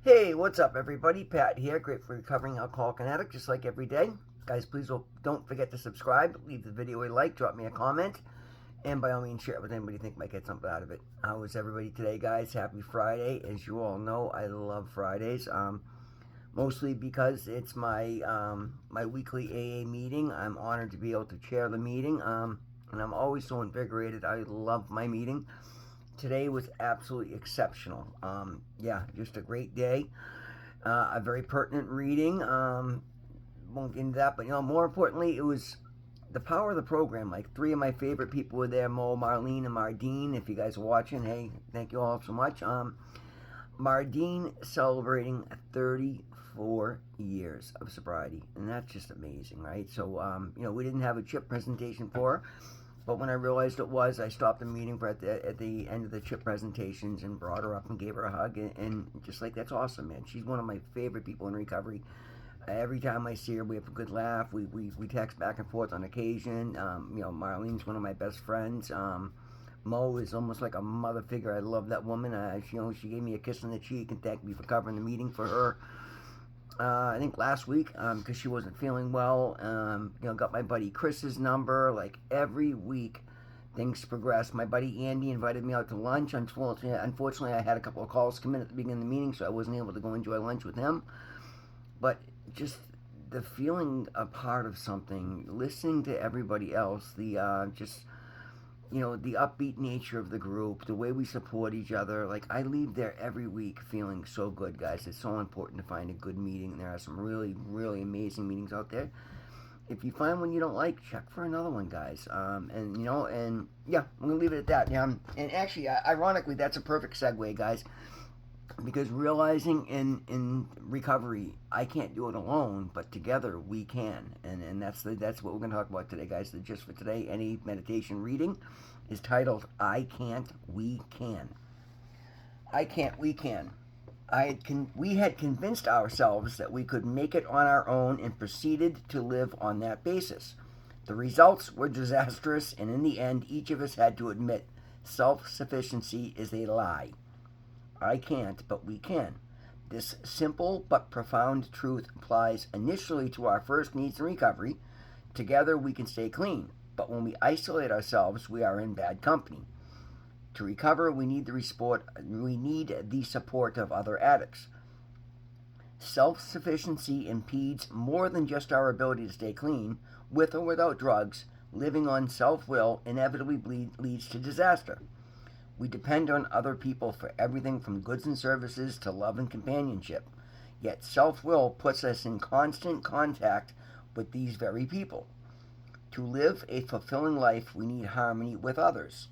Hey, what's up, everybody? Pat here, great for recovering alcoholic and addict, just like every day. Guys, please don't forget to subscribe, leave the video a like, drop me a comment, and by all means, share it with anybody you think might get something out of it. How is everybody today, guys? Happy Friday. As you all know, I love Fridays, mostly because it's my weekly AA meeting. I'm honored to be able to chair the meeting, and I'm always so invigorated. I love my meeting. Today was absolutely exceptional. Yeah, just a great day. A very pertinent reading. Won't get into that, but more importantly, it was the power of the program. Like three of my favorite people were there: Mo, Marlene, and Mardine. If you guys are watching, hey, thank you all so much. Mardine celebrating 34 years of sobriety, and that's just amazing, right? So, we didn't have a chip presentation for her, but when I realized it was, I stopped the meeting for at the end of the chip presentations and brought her up and gave her a hug. And just like, that's awesome, man. She's one of my favorite people in recovery. Every time I see her, we have a good laugh. We text back and forth on occasion. Marlene's one of my best friends. Mo is almost like a mother figure. I love that woman. She gave me a kiss on the cheek and thanked me for covering the meeting for her. I think last week, because she wasn't feeling well. Got my buddy Chris's number. Like every week, things progress. My buddy Andy invited me out to lunch. Unfortunately, I had a couple of calls come in at the beginning of the meeting, so I wasn't able to go enjoy lunch with him. But just the feeling a part of something, listening to everybody else, the upbeat nature of the group, the way we support each other. Like, I leave there every week feeling so good, guys. It's so important to find a good meeting. There are some really, really amazing meetings out there. If you find one you don't like, check for another one, guys. And yeah, I'm gonna leave it at that. Yeah, and actually, ironically, that's a perfect segue, guys, because realizing in recovery, I can't do it alone, but together we can, and that's what we're going to talk about today, guys. The gist for today, any meditation reading, is titled "I Can't, We Can." I can't, we can. We had convinced ourselves that we could make it on our own and proceeded to live on that basis. The results were disastrous, and in the end, each of us had to admit self sufficiency is a lie. I can't, but we can. This simple but profound truth applies initially to our first needs in recovery. Together we can stay clean, but when we isolate ourselves, we are in bad company. To recover, we need the support of other addicts. Self-sufficiency impedes more than just our ability to stay clean. With or without drugs, living on self-will inevitably leads to disaster. We depend on other people for everything from goods and services to love and companionship. Yet self will puts us in constant contact with these very people. To live a fulfilling life, we need harmony with others.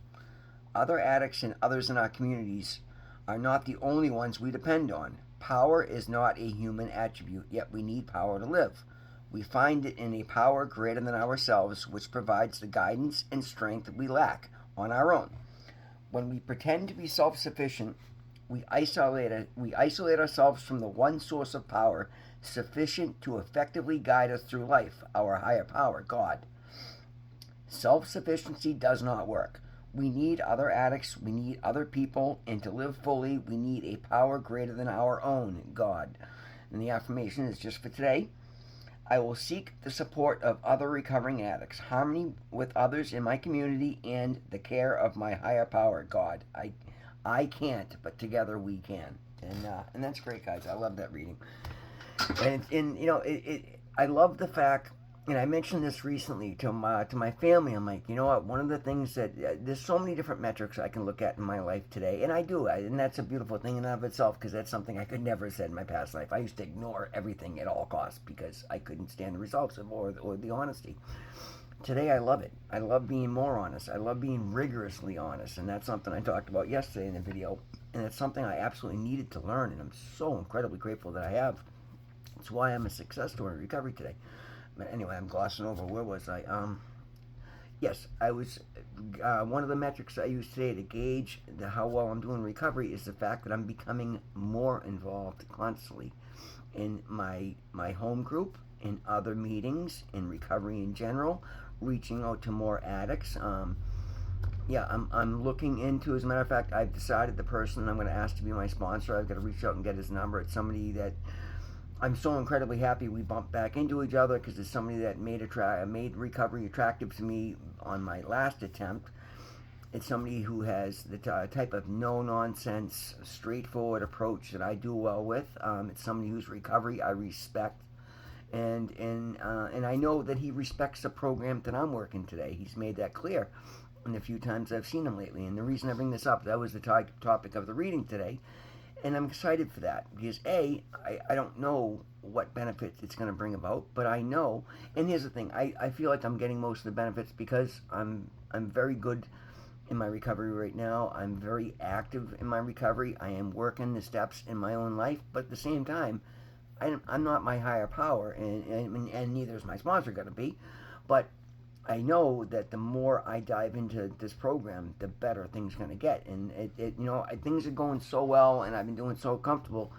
Other addicts and others in our communities are not the only ones we depend on. Power is not a human attribute, yet we need power to live. We find it in a power greater than ourselves, which provides the guidance and strength we lack on our own. When we pretend to be self sufficient, we isolate ourselves from the one source of power sufficient to effectively guide us through life, our higher power, God. Self sufficiency does not work. We need other addicts, we need other people, and to live fully, we need a power greater than our own, God. And the affirmation is just for today. I will seek the support of other recovering addicts, harmony with others in my community, and the care of my higher power, God. I can't, but together we can. And that's great, guys. I love that reading. I love the fact, and I mentioned this recently to my family. I'm like, you know what? One of the things that there's so many different metrics I can look at in my life today, and I do, and that's a beautiful thing in and of itself, because that's something I could never have said in my past life. I used to ignore everything at all costs because I couldn't stand the results or the honesty. Today I love it. I love being more honest. I love being rigorously honest, and that's something I talked about yesterday in the video, and it's something I absolutely needed to learn, and I'm so incredibly grateful that I have. It's why I'm a success story in recovery today. But anyway, I'm glossing over. Where was I? Yes, I was. One of the metrics I use today to gauge how well I'm doing in recovery is the fact that I'm becoming more involved constantly in my home group, in other meetings, in recovery in general, reaching out to more addicts. yeah, I'm looking into. As a matter of fact, I've decided the person I'm going to ask to be my sponsor. I've got to reach out and get his number. It's somebody that I'm so incredibly happy we bumped back into each other, because it's somebody that made recovery attractive to me on my last attempt. It's somebody who has the type of no nonsense, straightforward approach that I do well with. It's somebody whose recovery I respect, and I know that he respects the program that I'm working today. He's made that clear in the few times I've seen him lately. And the reason I bring this up, that was the topic of the reading today, and I'm excited for that because I don't know what benefits it's going to bring about, but I know. And here's the thing: I feel like I'm getting most of the benefits because I'm very good in my recovery right now. I'm very active in my recovery. I am working the steps in my own life, but at the same time, I'm not my higher power, and neither is my sponsor going to be. But I know that the more I dive into this program, the better things are going to get. And things are going so well, and I've been doing so comfortable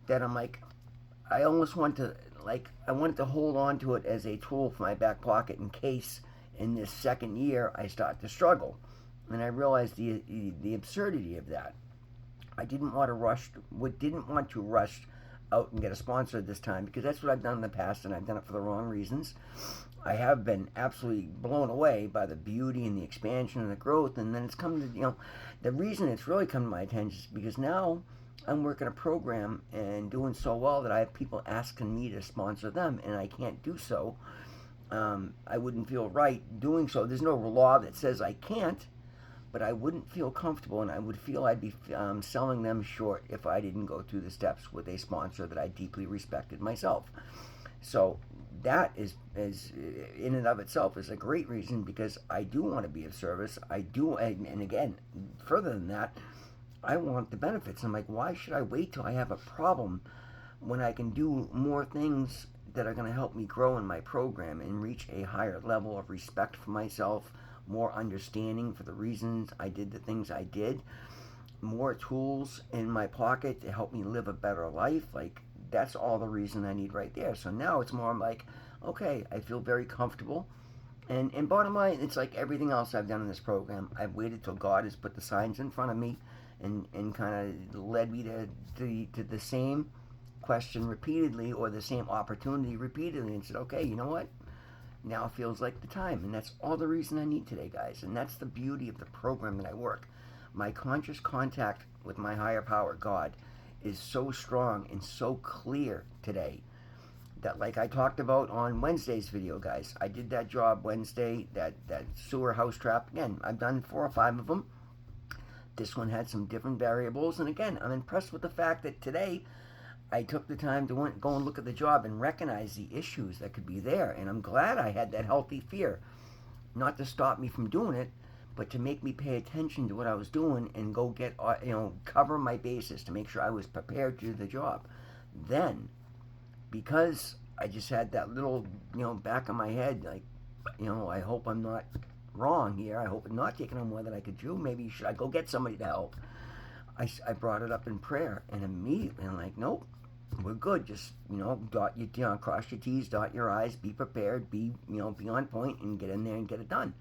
that I'm like, I almost want to, I wanted to hold on to it as a tool for my back pocket in case in this second year I start to struggle. And I realized the absurdity of that. I didn't want to rush out and get a sponsor this time, because that's what I've done in the past, and I've done it for the wrong reasons. I have been absolutely blown away by the beauty and the expansion and the growth, and then it's come to, the reason it's really come to my attention is because now I'm working a program and doing so well that I have people asking me to sponsor them, and I can't do so. I wouldn't feel right doing so. There's no law that says I can't, but I wouldn't feel comfortable, and I would feel I'd be selling them short if I didn't go through the steps with a sponsor that I deeply respected myself. So that is in and of itself is a great reason, because I do want to be of service. I do, and again, further than that, I want the benefits. I'm like, why should I wait till I have a problem when I can do more things that are going to help me grow in my program and reach a higher level of respect for myself, more understanding for the reasons I did the things I did, more tools in my pocket to help me live a better life. Like, that's all the reason I need right there. So now it's more like, okay, I feel very comfortable. And bottom line, it's like everything else I've done in this program. I've waited till God has put the signs in front of me and kind of led me to the same question repeatedly, or the same opportunity repeatedly, and said, okay, you know what? Now feels like the time. And that's all the reason I need today, guys. And that's the beauty of the program that I work. My conscious contact with my higher power, God, is so strong and so clear today that, like I talked about on Wednesday's video, guys, I did that job Wednesday, that sewer house trap. Again, I've done 4 or 5 of them. This one had some different variables, and again, I'm impressed with the fact that today I took the time to go and look at the job and recognize the issues that could be there. And I'm glad I had that healthy fear, not to stop me from doing it, but to make me pay attention to what I was doing and go get, cover my bases to make sure I was prepared to do the job. Then, because I just had that little, back of my head, like, I hope I'm not wrong here. I hope I'm not taking on more than I could do. Maybe should I go get somebody to help? I brought it up in prayer, and immediately I'm like, nope, we're good. Just, cross your T's, dot your I's, be prepared, be on point, and get in there and get it done.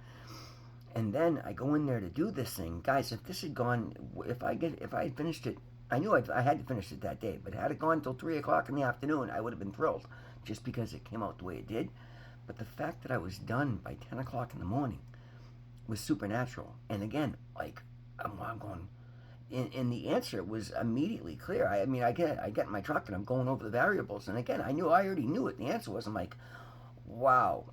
And then I go in there to do this thing. Guys, if this had gone, if I had finished it, I knew I had to finish it that day, but had it gone until 3 o'clock in the afternoon, I would have been thrilled, just because it came out the way it did. But the fact that I was done by 10 o'clock in the morning was supernatural. And again, like, I'm going, and the answer was immediately clear. I get in my truck and I'm going over the variables, and again, I already knew what the answer was. I'm like, wow,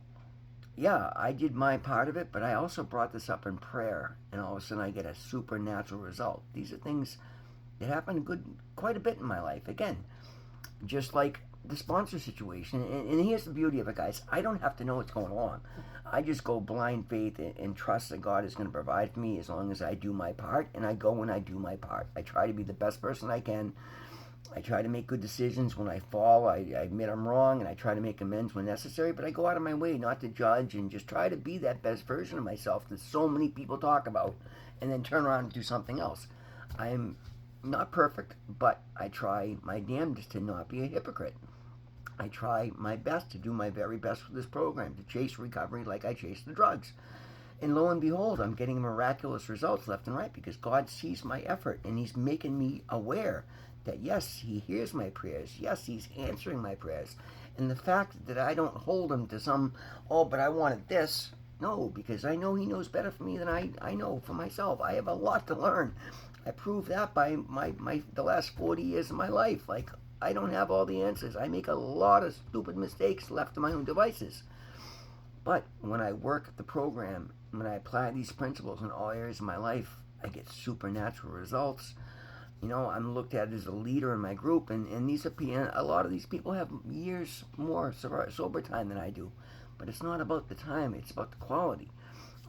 yeah, I did my part of it, but I also brought this up in prayer, and all of a sudden I get a supernatural result. These are things that happen quite a bit in my life. Again, just like the sponsor situation, and here's the beauty of it, guys. I don't have to know what's going on. I just go blind faith and trust that God is going to provide for me as long as I do my part, and I go and I do my part. I try to be the best person I can. I try to make good decisions. When I fall, I admit I'm wrong, and I try to make amends when necessary, but I go out of my way not to judge and just try to be that best version of myself that so many people talk about and then turn around and do something else. I'm not perfect, but I try my damnedest to not be a hypocrite. I try my best to do my very best with this program, to chase recovery like I chase the drugs. And lo and behold, I'm getting miraculous results left and right because God sees my effort and He's making me aware that yes, He hears my prayers. Yes, He's answering my prayers. And the fact that I don't hold Him to some, oh, but I wanted this. No, because I know He knows better for me than I know for myself. I have a lot to learn. I proved that by the last 40 years of my life. Like, I don't have all the answers. I make a lot of stupid mistakes left to my own devices. But when I work the program, when I apply these principles in all areas of my life, I get supernatural results. You know, I'm looked at as a leader in my group, and a lot of these people have years more sober time than I do. But it's not about the time, it's about the quality.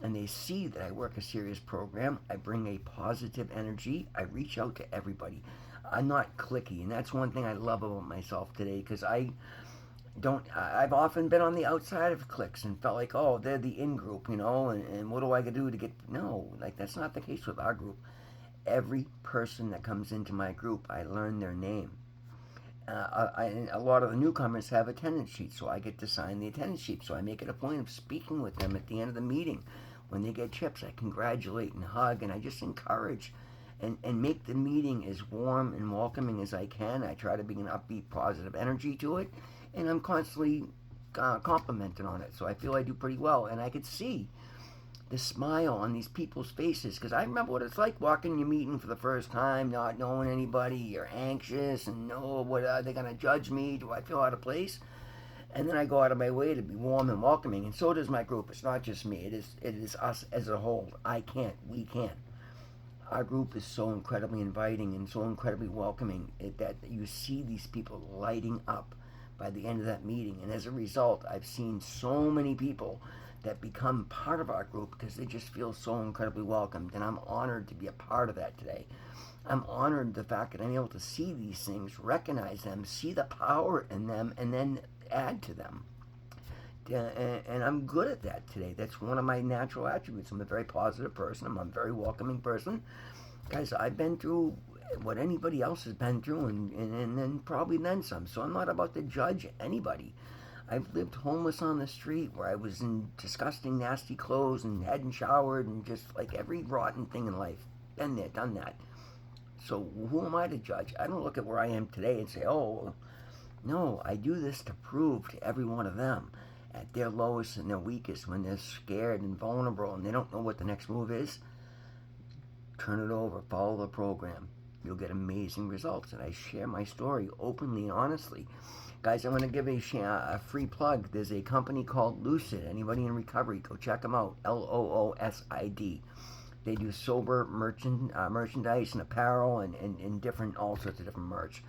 And they see that I work a serious program. I bring a positive energy. I reach out to everybody. I'm not cliquey, and that's one thing I love about myself today because I've often been on the outside of cliques and felt like, oh, they're the in group, you know, and what do I do to get, no, like that's not the case with our group. Every person that comes into my group, I learn their name. A lot of the newcomers have attendance sheets, so I get to sign the attendance sheet. So I make it a point of speaking with them at the end of the meeting. When they get chips, I congratulate and hug, and I just encourage and make the meeting as warm and welcoming as I can. I try to bring an upbeat, positive energy to it, and I'm constantly complimented on it. So I feel I do pretty well, and I could see the smile on these people's faces because I remember what it's like walking your meeting for the first time, not knowing anybody. You're anxious and what are they going to judge me? Do I feel out of place? And then I go out of my way to be warm and welcoming, and so does my group. It's not just me. It is us as a whole. We can. Our group is so incredibly inviting and so incredibly welcoming that you see these people lighting up by the end of that meeting. And as a result, I've seen so many people that become part of our group because they just feel so incredibly welcomed. And I'm honored to be a part of that today. I'm honored the fact that I'm able to see these things, recognize them, see the power in them, and then add to them. And I'm good at that today. That's one of my natural attributes. I'm a very positive person. I'm a very welcoming person. Guys, I've been through what anybody else has been through and then probably then some. So I'm not about to judge anybody. I've lived homeless on the street where I was in disgusting, nasty clothes and hadn't showered and just like every rotten thing in life. Been there, done that. So who am I to judge? I don't look at where I am today and say, oh, no, I do this to prove to every one of them at their lowest and their weakest when they're scared and vulnerable and they don't know what the next move is. Turn it over, follow the program. You'll get amazing results. And I share my story openly and honestly. Guys, I'm going to give a free plug. There's a company called Lucid. Anybody in recovery, go check them out. LOOSID. They do sober merchandise and apparel and different, all sorts of different merch.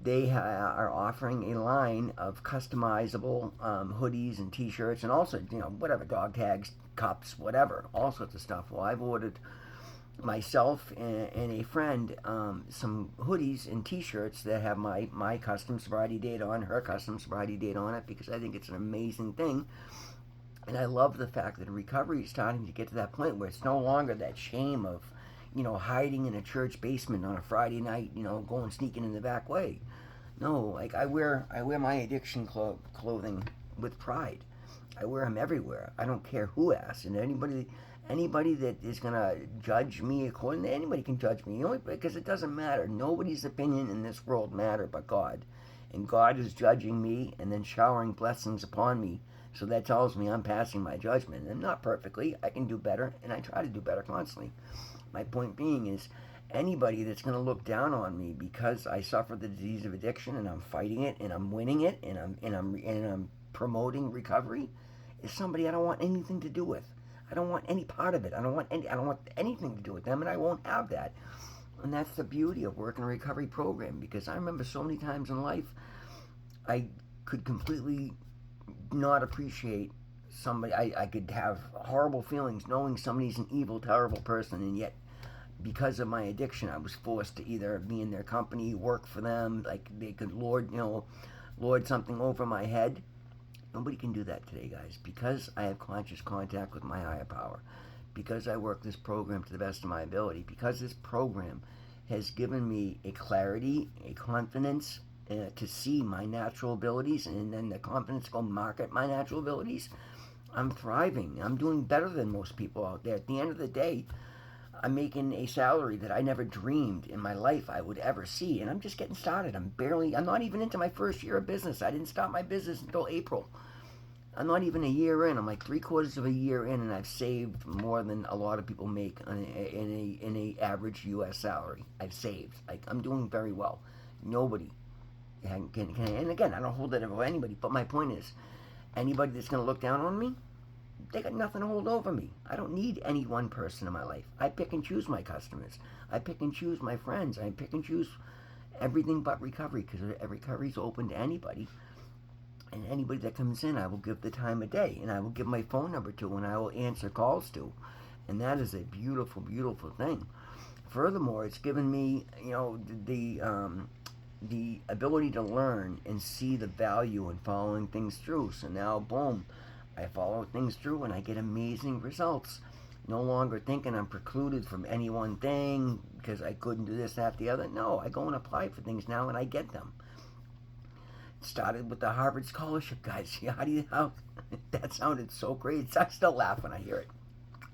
They are offering a line of customizable hoodies and t-shirts and also, whatever, dog tags, cups, whatever, all sorts of stuff. Well, I've ordered myself and a friend some hoodies and t-shirts that have my custom sobriety date on, her custom sobriety date on it, because I think it's an amazing thing. And I love the fact that recovery is starting to get to that point where it's no longer that shame of, hiding in a church basement on a Friday night, going sneaking in the back way. No, like I wear my addiction clothing with pride. I wear them everywhere. I don't care who asks, and anybody that is gonna judge me accordingly, anybody can judge me. Because it doesn't matter. Nobody's opinion in this world matter but God, and God is judging me and then showering blessings upon me. So that tells me I'm passing my judgment, and not perfectly. I can do better, and I try to do better constantly. My point being is, anybody that's going to look down on me because I suffer the disease of addiction and I'm fighting it and I'm winning it and I'm promoting recovery is somebody I don't want anything to do with. I don't want any part of it. I don't want anything to do with them, and I won't have that. And that's the beauty of working a recovery program, because I remember so many times in life I could completely not appreciate somebody. I could have horrible feelings knowing somebody's an evil, terrible person, and yet because of my addiction I was forced to either be in their company, work for them, like they could lord something over my head. Nobody can do that today, guys, because I have conscious contact with my higher power, because I work this program to the best of my ability, because this program has given me a clarity, a confidence to see my natural abilities, and then the confidence to go market my natural abilities. I'm thriving. I'm doing better than most people out there. At the end of the day, I'm making a salary that I never dreamed in my life I would ever see. And I'm just getting started. I'm not even into my first year of business. I didn't start my business until April. I'm not even a year in. I'm like 3/4 of a year in, and I've saved more than a lot of people make in a average U.S. salary. I've saved. Like, I'm doing very well. Nobody can, and again, I don't hold that over anybody. But my point is, anybody that's going to look down on me, they got nothing to hold over me. I don't need any one person in my life. I pick and choose my customers. I pick and choose my friends. I pick and choose everything but recovery, because recovery is open to anybody. And anybody that comes in, I will give the time of day, and I will give my phone number to, and I will answer calls to. And that is a beautiful, beautiful thing. Furthermore, it's given me, the ability to learn and see the value in following things through. So now, boom, I follow things through and I get amazing results. No longer thinking I'm precluded from any one thing because I couldn't do this, that, the other. No, I go and apply for things now and I get them. Started with the Harvard scholarship, guys. How that sounded so great. I still laugh when I hear it.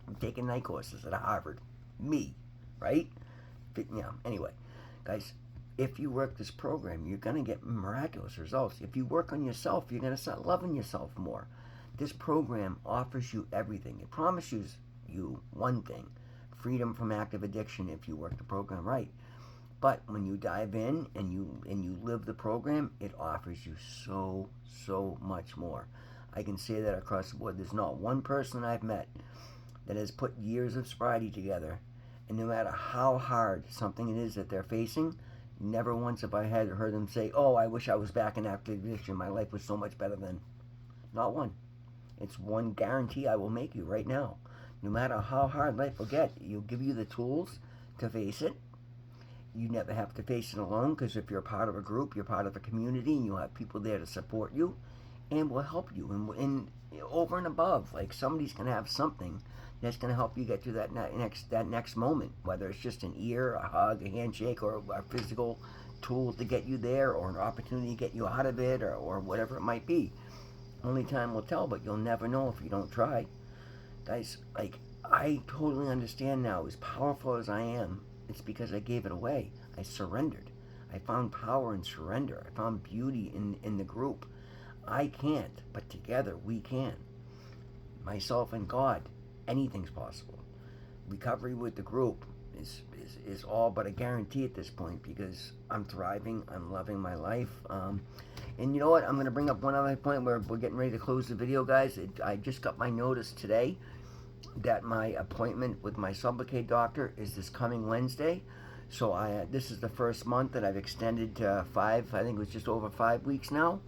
I'm taking night courses at Harvard. Me, right? Anyway, guys, if you work this program, you're going to get miraculous results. If you work on yourself, you're going to start loving yourself more. This program offers you everything. It promises you one thing: freedom from active addiction if you work the program right. But when you dive in and you live the program, it offers you so much more. I can say that across the board. There's not one person I've met that has put years of sobriety together, and no matter how hard something it is that they're facing, never once have I heard them say, "Oh, I wish I was back in active addiction. My life was so much better then." Not one. It's one guarantee I will make you right now. No matter how hard life will get, you'll give you the tools to face it. You never have to face it alone, because if you're part of a group, you're part of a community, and you'll have people there to support you and will help you. And over and above, like, somebody's going to have something that's going to help you get through that next moment, whether it's just an ear, a hug, a handshake, or a physical tool to get you there, or an opportunity to get you out of it, or whatever it might be. Only time will tell, but you'll never know if you don't try. Guys, like, I totally understand now, as powerful as I am, it's because I gave it away. I surrendered. I found power in surrender. I found beauty in the group. I can't, but together we can. Myself and God, anything's possible. Recovery with the group is all but a guarantee at this point, because I'm thriving. I'm loving my life. And you know what? I'm going to bring up one other point where we're getting ready to close the video, guys. I just got my notice today that my appointment with my Sublocade doctor is this coming Wednesday. So this is the first month that I've extended to 5, I think it was just over 5 weeks now.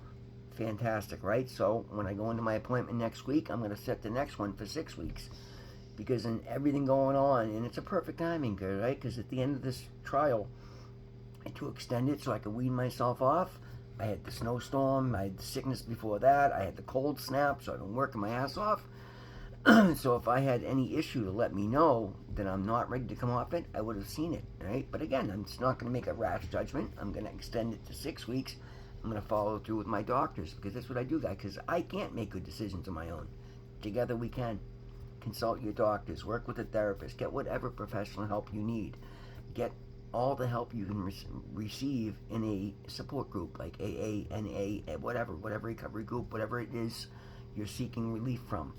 Fantastic, right? So when I go into my appointment next week, I'm going to set the next one for 6 weeks. Because in everything going on, and it's a perfect timing, right? Because at the end of this trial, to extend it so I could wean myself off, I had the snowstorm, I had the sickness before that, I had the cold snap, so I've been working my ass off. So if I had any issue to let me know that I'm not ready to come off it, I would have seen it, right? But again, I'm just not going to make a rash judgment. I'm going to extend it to 6 weeks. I'm going to follow through with my doctors, because that's what I do, guys, because I can't make good decisions on my own. Together we can. Consult your doctors, work with a therapist, get whatever professional help you need. Get all the help you can receive in a support group like AA, NA, whatever recovery group, whatever it is you're seeking relief from.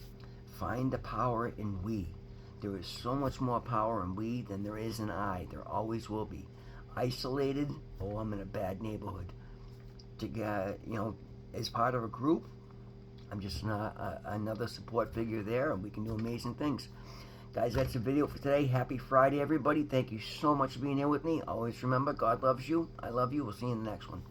Find the power in we. There is so much more power in we than there is in I. There always will be. Isolated, oh, I'm in a bad neighborhood. As part of a group, I'm just another support figure there, and we can do amazing things. Guys, that's the video for today. Happy Friday, everybody. Thank you so much for being here with me. Always remember, God loves you. I love you. We'll see you in the next one.